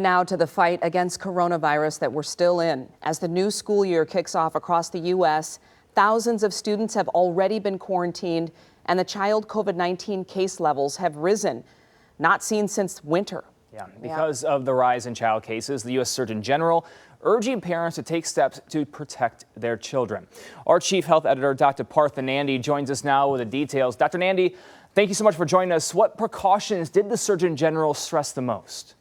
now to the fight against coronavirus that we're still in. As the new school year kicks off across the U.S., thousands of students have already been quarantined, and the child COVID-19 case levels have risen, not seen since winter. Yeah, because of the rise in child cases, the U.S. Surgeon General urging parents to take steps to protect their children. Our chief health editor, Dr. Partha Nandi, joins us now with the details. Dr. Nandi, thank you so much for joining us. What precautions did the Surgeon General stress the most?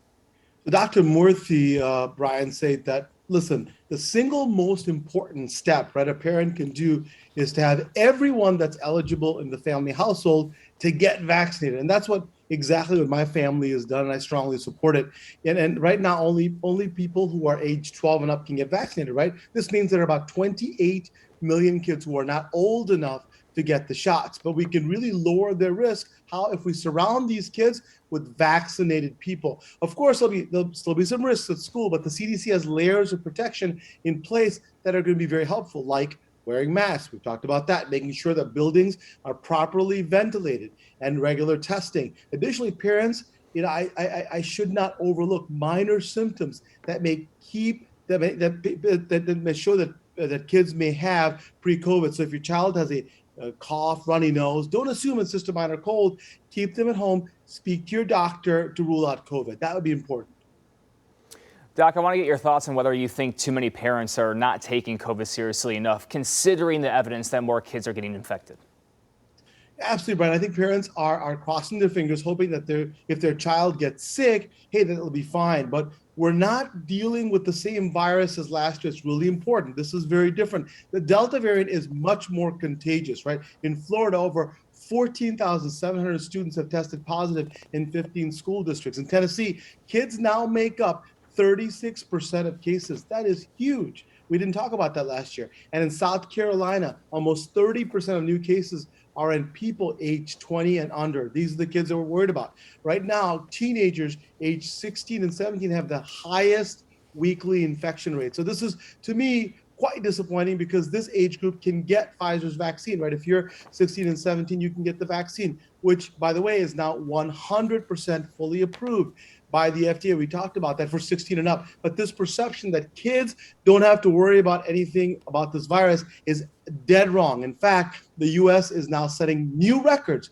Dr. Murthy, Brian, said that, listen, the single most important step, right, a parent can do is to have everyone that's eligible in the family household to get vaccinated. And that's exactly what my family has done, and I strongly support it. And right now, only people who are age 12 and up can get vaccinated, right? This means there are about 28 million kids who are not old enough to get the shots, but we can really lower their risk if we surround these kids with vaccinated people. Of course, there'll still be some risks at school, but the CDC has layers of protection in place that are going to be very helpful, like wearing masks. We've talked about that, making sure that buildings are properly ventilated, and regular testing. Additionally, parents, I should not overlook minor symptoms that may show that kids may have pre-COVID. So if your child has a cough, runny nose, don't assume it's just a minor cold. Keep them at home. Speak to your doctor to rule out COVID. That would be important. Doc, I want to get your thoughts on whether you think too many parents are not taking COVID seriously enough, considering the evidence that more kids are getting infected. Absolutely, Brian. I think parents are crossing their fingers, hoping that if their child gets sick, hey, then it'll be fine. But we're not dealing with the same virus as last year. It's really important. This is very different. The Delta variant is much more contagious, right? In Florida, over 14,700 students have tested positive in 15 school districts. In Tennessee, kids now make up 36% of cases. That is huge. We didn't talk about that last year. And in South Carolina, almost 30% of new cases are in people age 20 and under. These are the kids that we're worried about. Right now, teenagers age 16 and 17 have the highest weekly infection rate. So this is, to me, quite disappointing because this age group can get Pfizer's vaccine, right? If you're 16 and 17, you can get the vaccine, which, by the way, is now 100% fully approved by the FDA. We talked about that for 16 and up. But this perception that kids don't have to worry about anything about this virus is dead wrong. In fact, the U.S. is now setting new records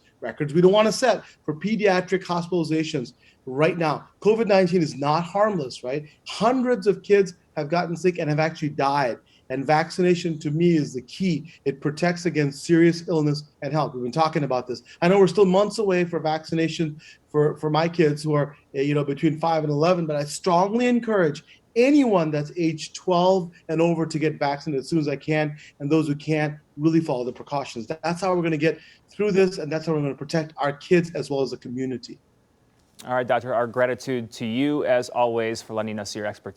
we don't want to set for pediatric hospitalizations right now. COVID-19 is not harmless, right? Hundreds of kids have gotten sick and have actually died. And vaccination, to me, is the key. It protects against serious illness and health. We've been talking about this. I know we're still months away for vaccination for my kids who are between 5 and 11, but I strongly encourage anyone that's age 12 and over to get vaccinated as soon as I can, and those who can't really follow the precautions. That's how we're going to get through this, and that's how we're going to protect our kids as well as the community. All right, Doctor, our gratitude to you as always for lending us your expertise.